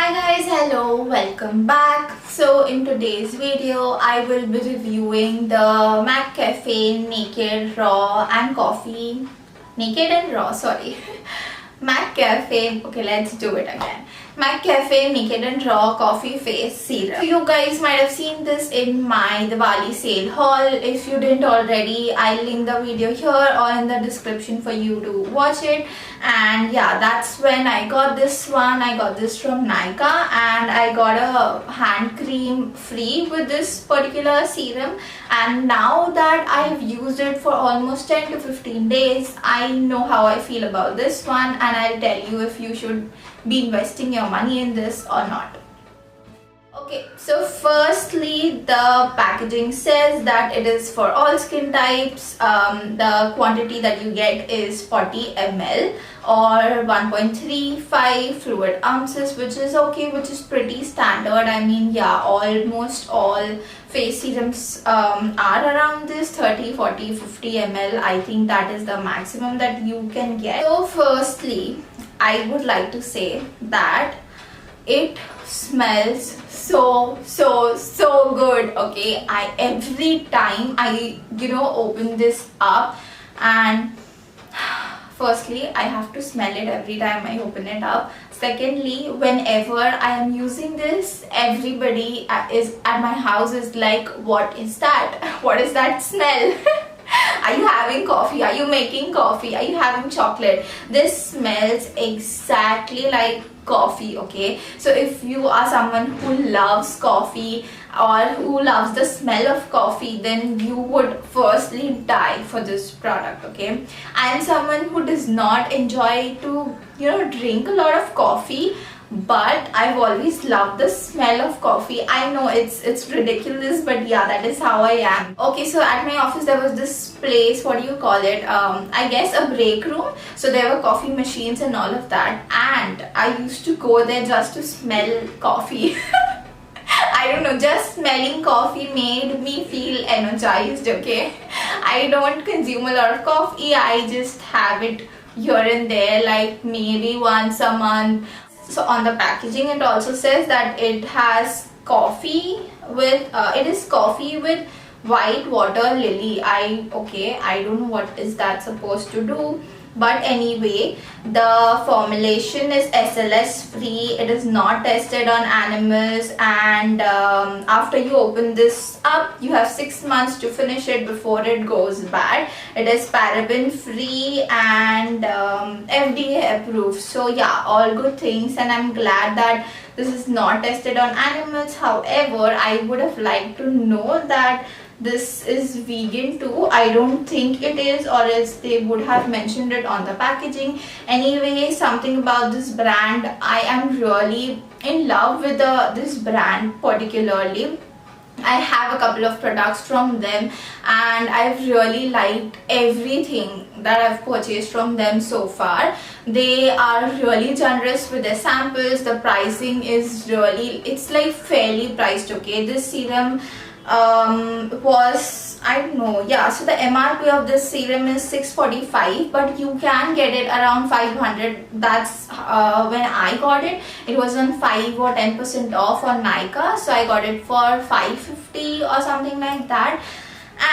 Hi guys, hello, welcome back. So in today's video I will be reviewing the Mcaffeine Naked Raw and Coffee Naked and Raw, sorry. Mcaffeine, okay, let's do it again. Mcaffeine Naked and Raw Coffee Face Serum. So you guys might have seen this in my Diwali sale haul. If you didn't already, I'll link the video here or in the description for you to watch it. And yeah, that's when I got this one. I got this from Nykaa and I got a hand cream free with this particular serum. And now that I've used it for almost 10 to 15 days, I know how I feel about this one, and I'll tell you if you should be investing your money in this or not. Okay, so firstly, the packaging says that it is for all skin types. The quantity that you get is 40 ml or 1.35 fluid ounces, which is okay, which is pretty standard. I mean, yeah, almost all face serums are around this 30, 40, 50 ml. I think that is the maximum that you can get. So firstly, I would like to say that it smells so good. Okay, every time I open this up, and firstly I have to smell it every time I open it up. Secondly, whenever I am using this, everybody is at my house is like, what is that? What is that smell? Are you having coffee? Are you making coffee? Are you having chocolate? This smells exactly like coffee. Okay, so if you are someone who loves coffee or who loves the smell of coffee, then you would firstly die for this product. Okay, I am someone who does not enjoy to drink a lot of coffee, but I've always loved the smell of coffee. I know it's ridiculous, but yeah, that is how I am. Okay, so at my office there was this place, what do you call it, I guess a break room. So there were coffee machines and all of that, and I used to go there just to smell coffee. I don't know, just smelling coffee made me feel energized. Okay, I don't consume a lot of coffee. I just have it here and there, like maybe once a month. So on the packaging it also says that it has coffee with it is coffee with white water lily. I don't know what is that supposed to do, but anyway, the formulation is SLS free. It is not tested on animals, and after you open this up, you have 6 months to finish it before it goes bad. It is paraben free and FDA approved. So yeah, all good things, and I'm glad that this is not tested on animals. However, I would have liked to know that this is vegan too. I don't think it is, or else they would have mentioned it on the packaging. Anyway, something about this brand, I am really in love with this brand particularly. I have a couple of products from them and I've really liked everything that I've purchased from them so far. They are really generous with their samples. The pricing is really, it's like fairly priced. Okay, this serum was, I don't know, yeah, so the MRP of this serum is 645, but you can get it around 500. That's when I got it. It was on 5 or 10% off on Nykaa, so I got it for 550 or something like that.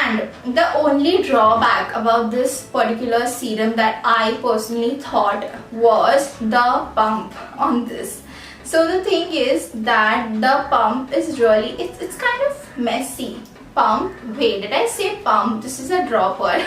And the only drawback about this particular serum that I personally thought was the pump on this. So the thing is that the pump is really, it's kind of messy. Pump, wait, did I say pump? This is a dropper.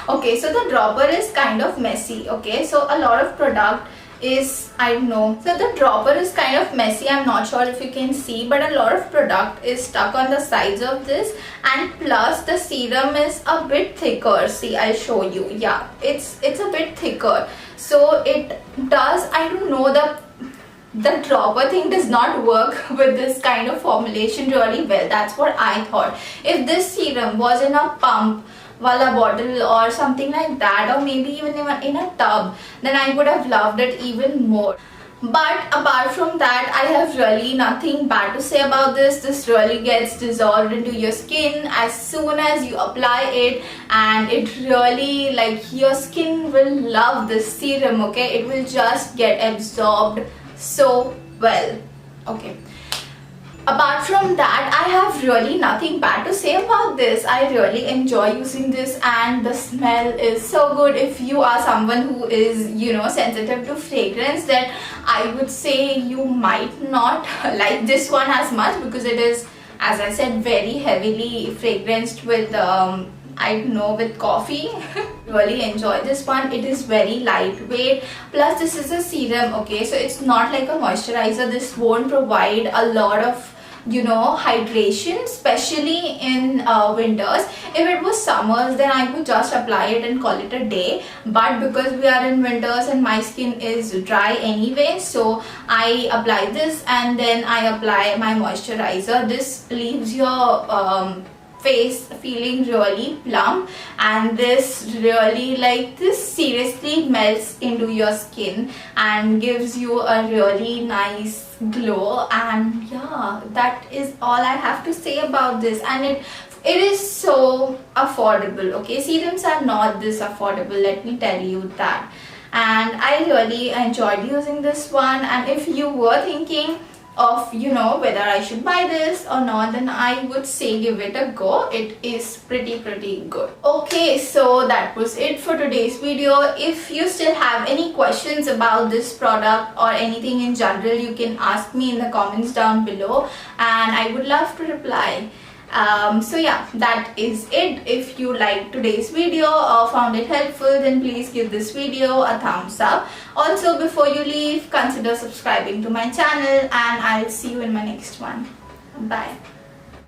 Okay, so the dropper is kind of messy. Okay, so a lot of product is, I don't know, so the dropper is kind of messy. I'm not sure if you can see, but a lot of product is stuck on the sides of this, and plus the serum is a bit thicker. See, I'll show you. Yeah, it's a bit thicker, so it does, I don't know, the dropper thing does not work with this kind of formulation really well. That's what I thought. If this serum was in a pump wala bottle or something like that, or maybe even in a tub, then I would have loved it even more. But apart from that, I have really nothing bad to say about this. This really gets dissolved into your skin as soon as you apply it, and it really, like, your skin will love this serum. Okay, it will just get absorbed so well. Okay. Apart from that, I have really nothing bad to say about this. I really enjoy using this and the smell is so good. If you are someone who is, sensitive to fragrance, then I would say you might not like this one as much, because it is, as I said, very heavily fragranced with I don't know, with coffee. Really enjoy this one. It is very lightweight, plus this is a serum, okay, so it's not like a moisturizer. This won't provide a lot of hydration, especially in winters. If it was summers, then I would just apply it and call it a day, but because we are in winters and my skin is dry anyway, so I apply this and then I apply my moisturizer. This leaves your face feeling really plump, and this really, like, this seriously melts into your skin and gives you a really nice glow. And yeah, that is all I have to say about this. And it is so affordable, okay. Serums are not this affordable, let me tell you that. And I really enjoyed using this one. And if you were thinking of whether I should buy this or not, then I would say give it a go. It is pretty good. Okay, so that was it for today's video. If you still have any questions about this product or anything in general, you can ask me in the comments down below and I would love to reply. So yeah, that is it. If you liked today's video or found it helpful, then please give this video a thumbs up. Also, before you leave, consider subscribing to my channel, and I'll see you in my next one. Bye.